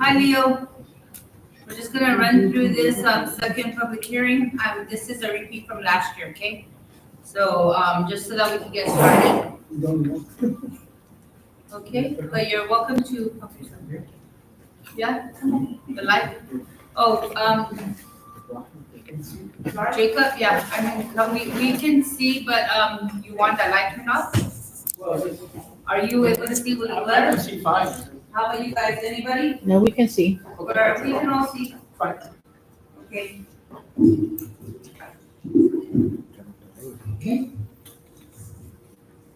Hi, Leo. We're just gonna run through this second public hearing. This is a repeat from last year, okay? So just so that we can get started. Okay, but you're welcome to. Yeah, the light. Oh, Jacob, yeah, I mean, we can see, but you want the light turned off? Are you able to see with the I letter? can see fine. How about you guys? Anybody? No, we can see. Or we can all see? Fine. Okay.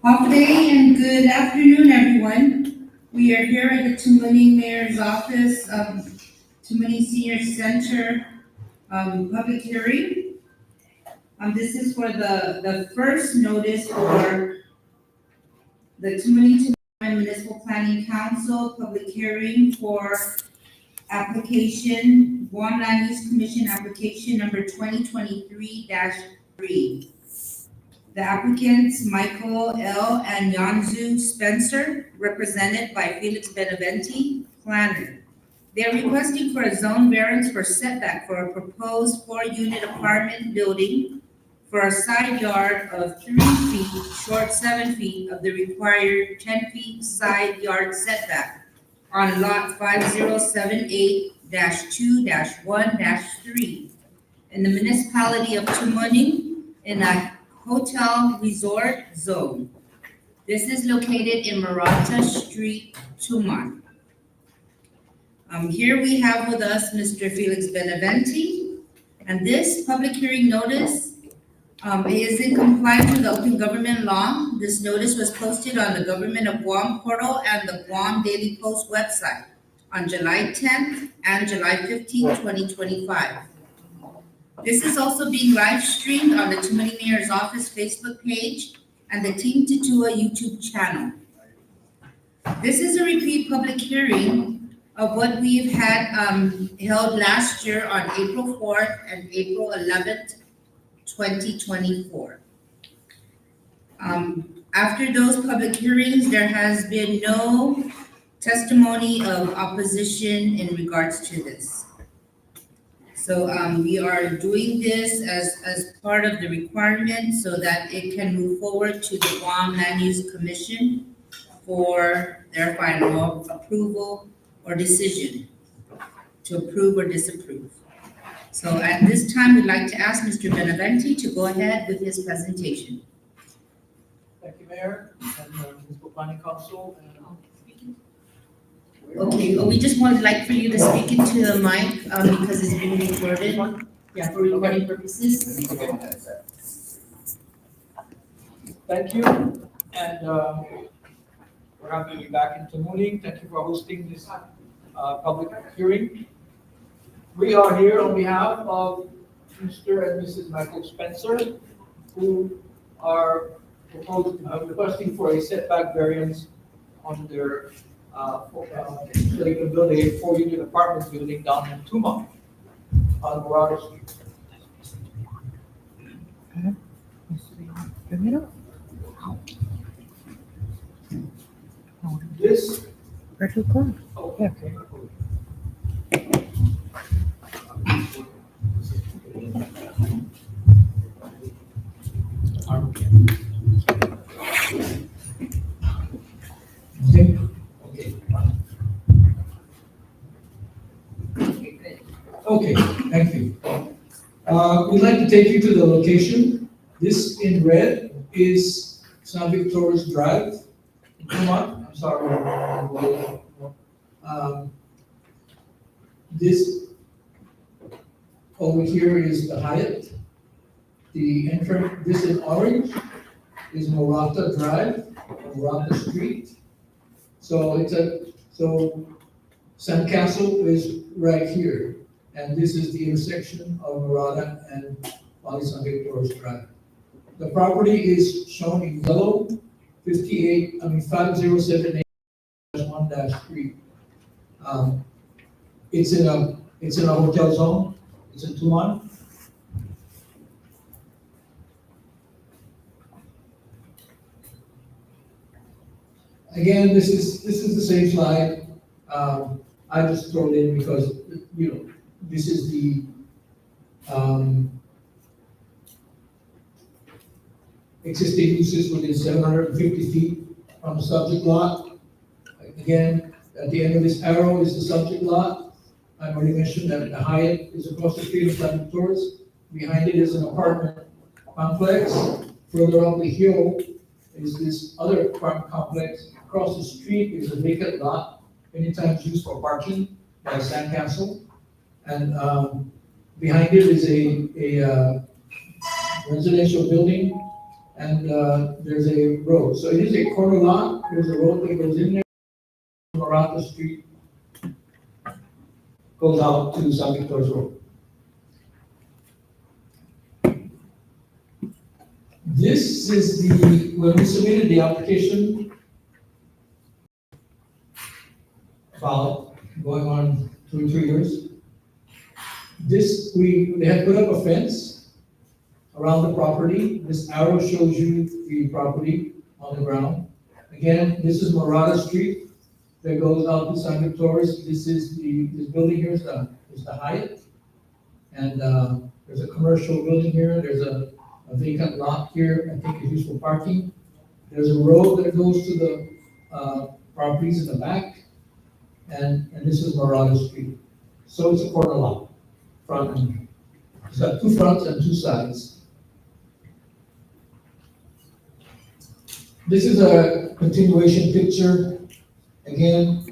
Good day and good afternoon, everyone. We are here at the Tumon Mayor's Office, Tumon Senior Center, public hearing. This is for the first notice for the Tumon Municipal Planning Council public hearing for application, Guam Land Use Commission application number 2023-3. The applicants, Michael L. and Yanzu Spencer, represented by Felix Benavente, planner. They are requesting for a zone variance for setback for a proposed 4-unit apartment building for a side yard of 3 feet, short 7 feet of the required 10 feet side yard setback on lot 5078-2-1-3 in the municipality of Tumon in a hotel resort zone. This is located in Marata Street, Tumon. Here we have with us Mr. Felix Benavente, and this public hearing notice is in compliance with the open government law. This notice was posted on the Government of Guam portal and the Guam Daily Post website on July 10th and July 15th, 2025. This is also being live streamed on the Tumon Mayor's Office Facebook page and the Team Tatua YouTube channel. This is a repeat public hearing of what we've had held last year on April 4th and April 11th, 2024. After those public hearings, there has been no testimony of opposition in regards to this. So we are doing this as part of the requirement so that it can move forward to the Guam Land Use Commission for their final approval or decision to approve or disapprove. So at this time, we'd like to ask Mr. Benavente to go ahead with his presentation. Thank you, Mayor, and Municipal Planning Council. Okay, we just would like for you to speak into the mic because it's being recorded. Yeah, for recording purposes. Thank you, and we're happy to be back in Tumon. Thank you for hosting this public hearing. We are here on behalf of Mr. and Mrs. Michael Spencer, who are requesting for a setback variance on their so they can build a 4-unit apartment building down in Tumon on Marata Street. This. Oh, okay. Okay, thank you. We'd like to take you to the location. This in red is San Victor's Drive. Come on, I'm sorry. This over here is the Hyatt. The entrance, this in orange is Marata Drive, Marata Street. So Sandcastle is right here, and this is the intersection of Marata and Valley San Victor's Drive. The property is shown in yellow, 5078-1-3. It's in a hotel zone. It's in Tumon. Again, this is the same slide. I just throw it in because, this is the existing uses within 750 feet from the subject lot. Again, at the end of this arrow is the subject lot. I already mentioned that the Hyatt is across the street of San Victor's. Behind it is an apartment complex. Further up the hill is this other apartment complex. Across the street is a vacant lot, many times used for parking by Sandcastle. And behind it is a residential building, and there's a road. So it is a corner lot. There's a road that goes in there. Marata Street goes out to San Victor's Road. This is when we submitted the application, about going on 2 or 3 years. They had put up a fence around the property. This arrow shows you the property on the ground. Again, this is Marata Street that goes out to San Victor's. This building here is the Hyatt. And there's a commercial building here. There's a vacant lot here, I think it's used for parking. There's a road that goes to the properties in the back. And this is Marata Street. So it's a corner lot, front and it's got 2 fronts and 2 sides. This is a continuation picture. Again,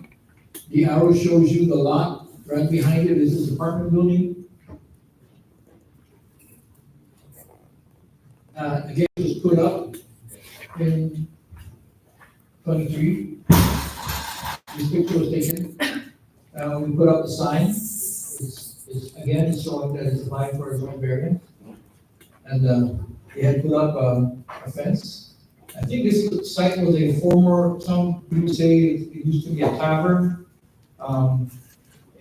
the arrow shows you the lot. Right behind it is this apartment building. Again, it was put up in 23. This picture was taken. We put up the sign. It's again showing that it's applied for a zone variance. And they had put up a fence. I think this site was a former, some people say it used to be a tavern or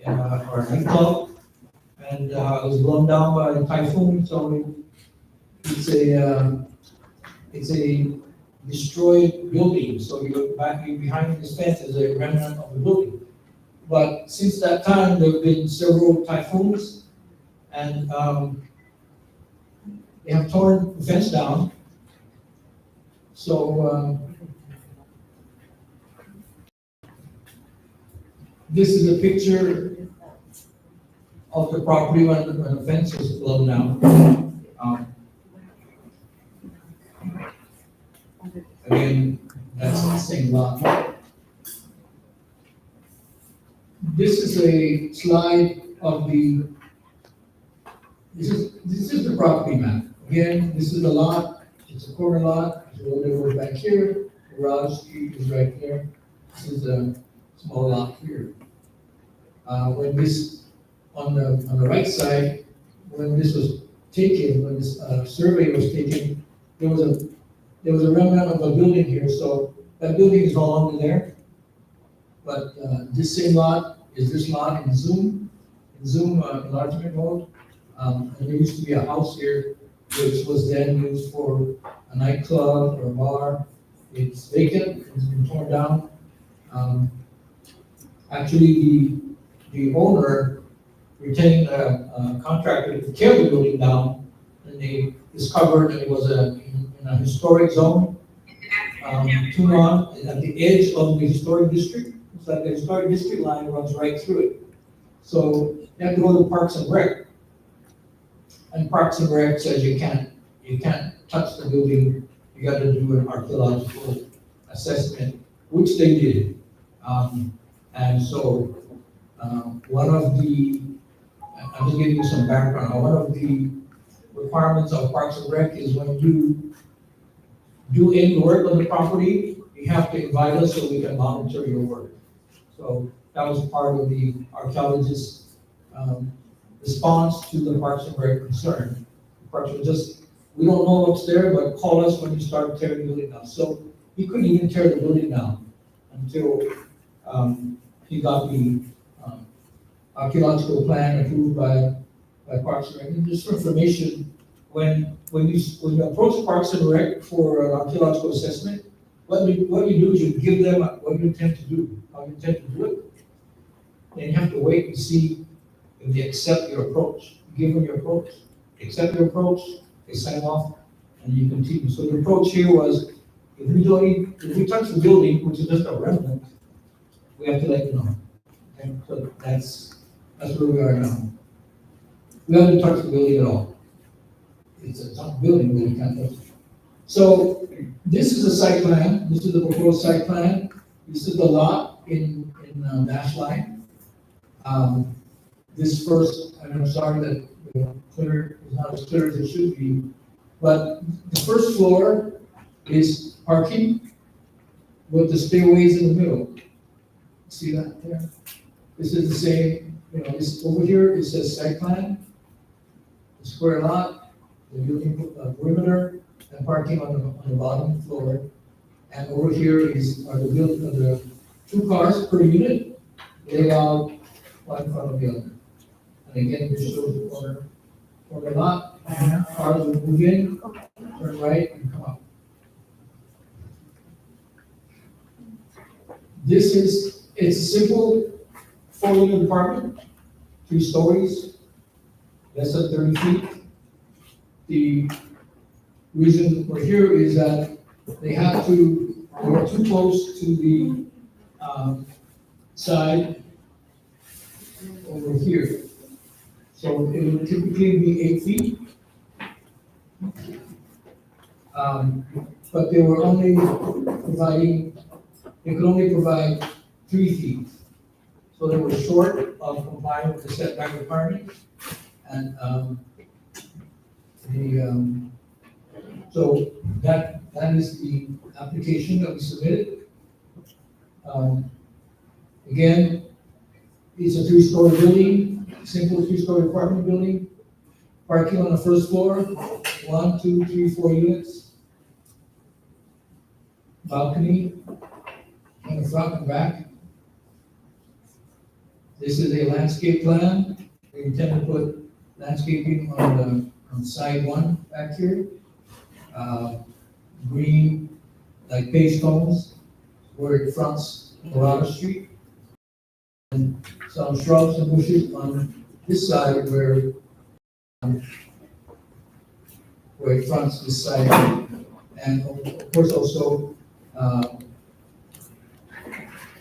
a nightclub. And it was blown down by a typhoon, so it's a destroyed building. So you're behind this fence is a remnant of the building. But since that time, there have been several typhoons, and they have torn the fence down. So this is a picture of the property when the fence was blown down. Again, that's the same lot. This is a slide of this is the property map. Again, this is the lot. It's a corner lot. There's a road that goes back here. Marata Street is right there. This is a small lot here. When this on the right side, when this was taken, when this survey was taken, there was a remnant of a building here. So that building is no longer there. But this same lot is this lot in Zoom enlargement mode. And there used to be a house here, which was then used for a nightclub or a bar. It's vacant, it's been torn down. Actually, the owner retained a contractor to tear the building down, and they discovered that it was in a historic zone. Tumon, at the edge of the historic district. It's like the historic district line runs right through it. So you have to go to Parks and Rec. And Parks and Rec says you can't touch the building. You got to do an archaeological assessment, which they did. And so one of the, I'm just giving you some background. One of the requirements of Parks and Rec is when you do any work on the property, you have to invite us so we can monitor your work. So that was part of the archaeologist's response to the Parks and Rec concern. The Parks were just, we don't know what's there, but call us when you start tearing the building down. So he couldn't even tear the building down until he got the archaeological plan approved by Parks and Rec. And just for information, when you approach Parks and Rec for an archaeological assessment, what you do is you give them what you intend to do, how you intend to do it. Then you have to wait and see if they accept your approach. You give them your approach, accept your approach, they sign off, and you continue. So the approach here was, if we touch the building, which is just a remnant, we have to let you know. Okay? So that's where we are now. We haven't touched the building at all. It's a tough building, but we can't touch it. So this is a site plan. This is the proposed site plan. This is the lot in dash line. This first, and I'm sorry that the clear is not as clear as it should be, but the first floor is parking with the stairways in the middle. See that there? This is the same, this over here, it says site plan, the square lot, the building perimeter, and parking on the bottom floor. And over here are the two cars per unit, laid out one in front of the other. And again, this shows the corner lot. Cars will move in, turn right, and come out. It's a simple 4-unit apartment, 3 stories, less than 30 feet. The reason we're here is that they are too close to the side over here. So it would typically be 8 feet. But they could only provide 3 feet. So they were short of complying with the setback requirement. And so that is the application that we submitted. Again, it's a 3-story building, simple 3-story apartment building. Parking on the first floor, 1, 2, 3, 4 units. Balcony on the front and back. This is a landscape plan. We intend to put landscaping on side 1 back here. Green, like page stones, where it fronts Marata Street. And some shrubs and bushes on this side where it fronts this side. And of course also,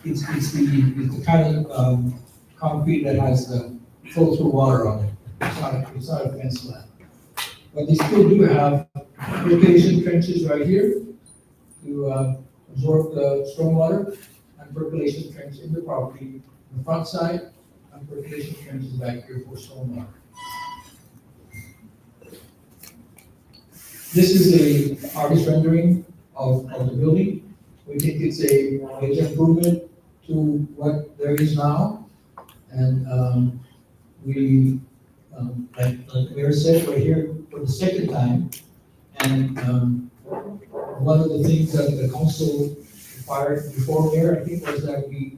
it's the kind of concrete that has the flow through water on it. It's not a fence land. But they still do have percolation trenches right here to absorb the stormwater, and percolation trench in the property on the front side, and percolation trenches back here for stormwater. This is a artist rendering of the building. We think it's a major improvement to what there is now. And like the mayor said, we're here for the second time. And one of the things that the council required before mayor, I think, was that we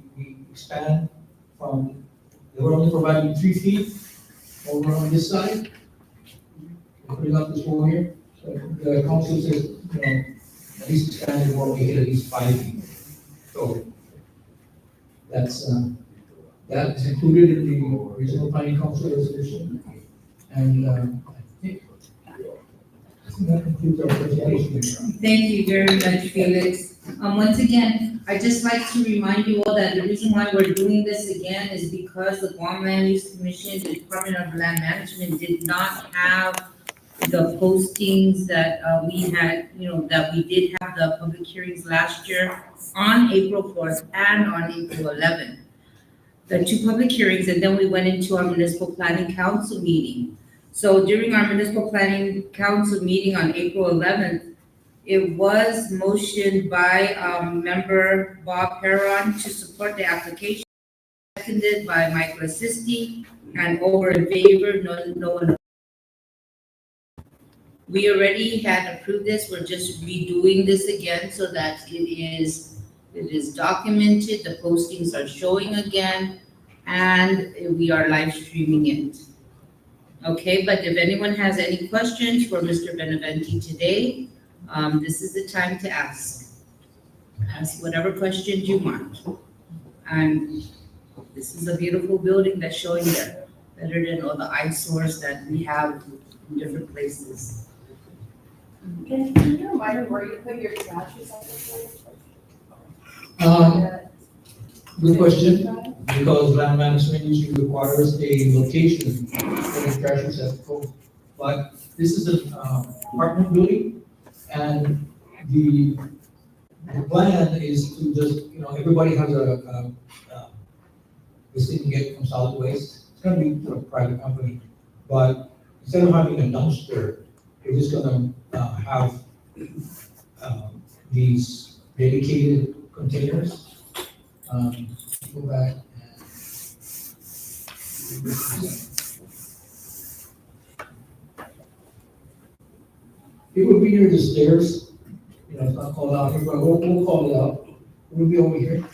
expand from, they were only providing 3 feet over on this side. We're putting up this wall here. So the council says, at least expand the wall, we hit at least 5 feet. So that's that is included in the regional planning council resolution. And I think that concludes our presentation. Thank you very much, Felix. Once again, I'd just like to remind you all that the reason why we're doing this again is because the Guam Land Use Commission, the Department of Land Management, did not have the postings that we had, that we did have the public hearings last year on April 4th and on April 11th. The 2 public hearings, and then we went into our municipal planning council meeting. So during our municipal planning council meeting on April 11th, It was motioned by, member Bob Heron to support the application, seconded by Michael Asisti, and over in favor, no one. We already had approved this, we're just redoing this again so that it is documented, the postings are showing again, and we are live streaming it. Okay, but if anyone has any questions for Mr. Benavente today, this is the time to ask. Ask whatever questions you want. And this is a beautiful building that's showing there, better than all the eyesores that we have in different places. Can you remind me where you put your trash recycling? Good question, because land management usually requires a location for the trash receptacle. But this is an apartment building, and the plan is to just, everybody has this thing you get from solid waste. It's gonna be a private company, but instead of having a dumpster, we're just gonna have these dedicated containers. Go back and it will be near the stairs. It's not called out here, but we'll call it out. We'll be over here.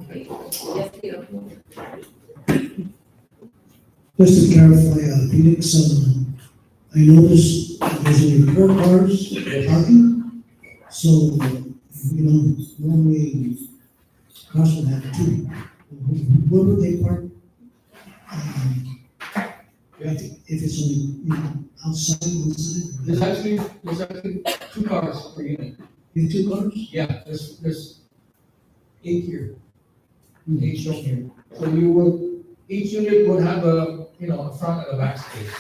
Okay, yes, Leo. Just to clarify, Phoenix, I noticed there's only 4 cars parking, so, normally cars would have 2. Where would they park? If it's only, outside, inside? There's actually 2 cars per unit. You have 2 cars? Yeah, there's 8 here. 8 shown here. So each unit would have a front and a back space,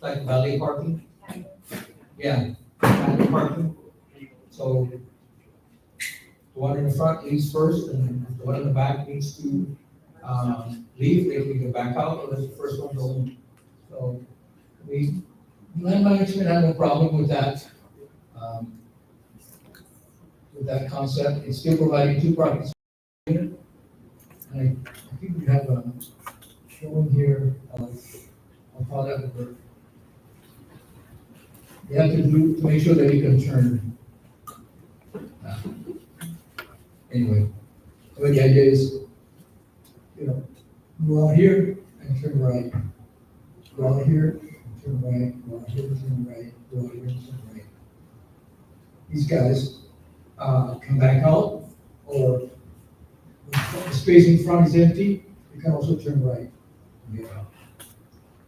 like valet parking. Yeah, valet parking. So the one in the front leaves first, and the one in the back needs to leave. They can back out, or let the first one go in. So land management had no problem with that. With that concept, it's still providing 2 parking spaces. And I think we have a showing here of how that would work. You have to do to make sure that you can turn. Anyway, so the idea is, go out here and turn right. Go out here and turn right. Go out here and turn right. Go out here and turn right. These guys can back out, or if the space in front is empty, you can also turn right and get out.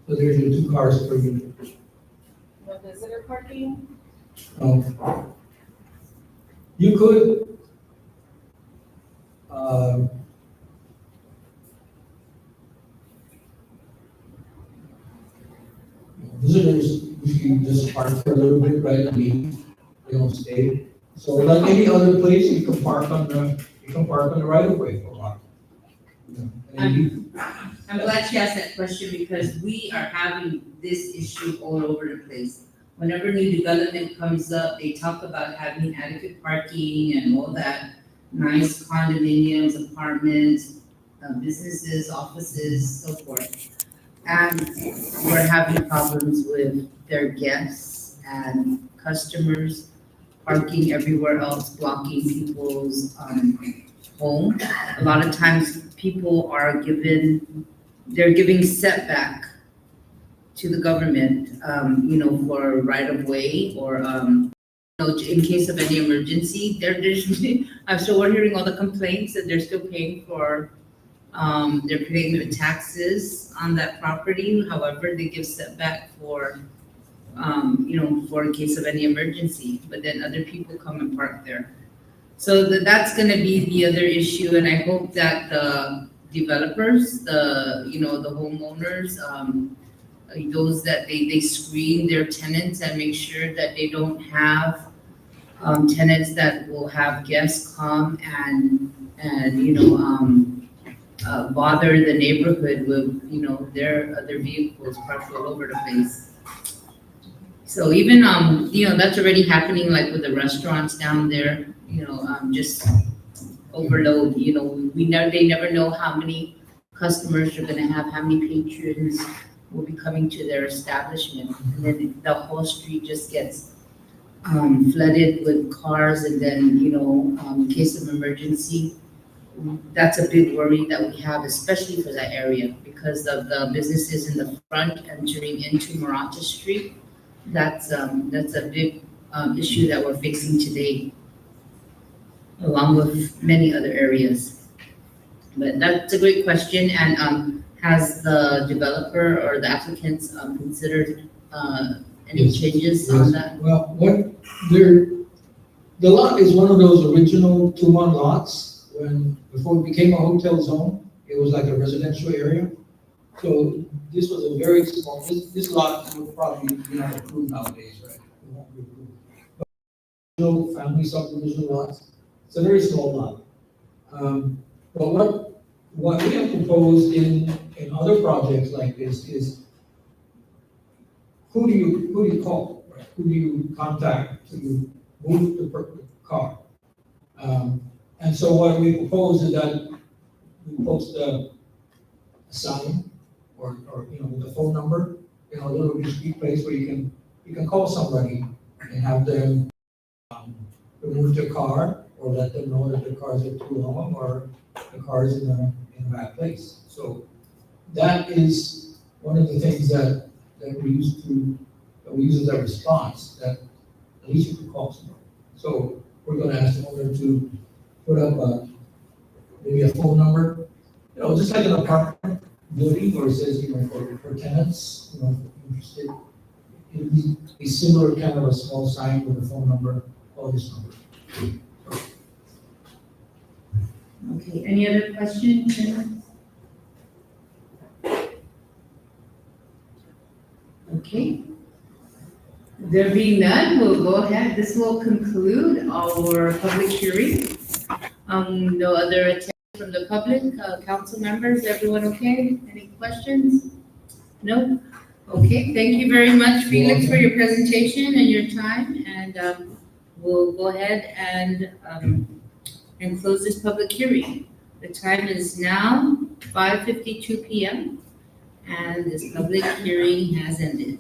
So there's your 2 cars per unit. No visitor parking? You could, visitors usually just park for a little bit, right, and leave. They don't stay. So like any other place, you can park on the right of way for a while. I'm glad she asked that question because we are having this issue all over the place. Whenever new development comes up, they talk about having adequate parking and all that, nice condominiums, apartments, businesses, offices, so forth. And we're having problems with their guests and customers parking everywhere else, blocking people's home. A lot of times people are giving setback to the government, for right of way or, in case of any emergency, so we're hearing all the complaints that they're still paying for, they're paying their taxes on that property. However, they give setback for, for in case of any emergency, but then other people come and park there. So that's gonna be the other issue, and I hope that the developers, the homeowners, those that they screen their tenants and make sure that they don't have tenants that will have guests come and bother the neighborhood with, their other vehicles parked all over the place. So even, that's already happening like with the restaurants down there, just overload, they never know how many customers are gonna have, how many patrons will be coming to their establishment. And then the whole street just gets flooded with cars, and then, in case of emergency, that's a big worry that we have, especially for that area, because of the businesses in the front entering into Marata Street. That's a big, issue that we're facing today, along with many other areas. But that's a great question, and, has the developer or the applicants, considered, any Yes. changes on that? Well, the lot is one of those original Tumon lots, before it became a hotel zone, it was like a residential area. So this was a very small, this lot would probably be not approved nowadays, right? It won't be approved. But no family subdivision lots, it's a very small lot. But what we have proposed in other projects like this is, who do you call, right? Who do you contact to move the car? And so what we propose is that we post a sign or with a phone number, a little discreet place where you can call somebody and have them remove their car, or let them know that their cars are too long or the car is in a bad place. So that is one of the things that we use as a response, that at least you can call somebody. So we're gonna ask the owner to put up maybe a phone number, just like an apartment building where it says, for tenants, if interested. It'll be a similar kind of a small sign with a phone number, or this number. Okay, any other questions? Okay. There being none, we'll go ahead. This will conclude our public hearing. No other attendees from the public, council members, everyone okay? Any questions? No? Okay, thank you very much, Felix, for your presentation and your time, and, we'll go ahead and close this public hearing. The time is now 5:52 PM, and this public hearing has ended.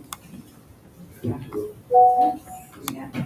Yeah.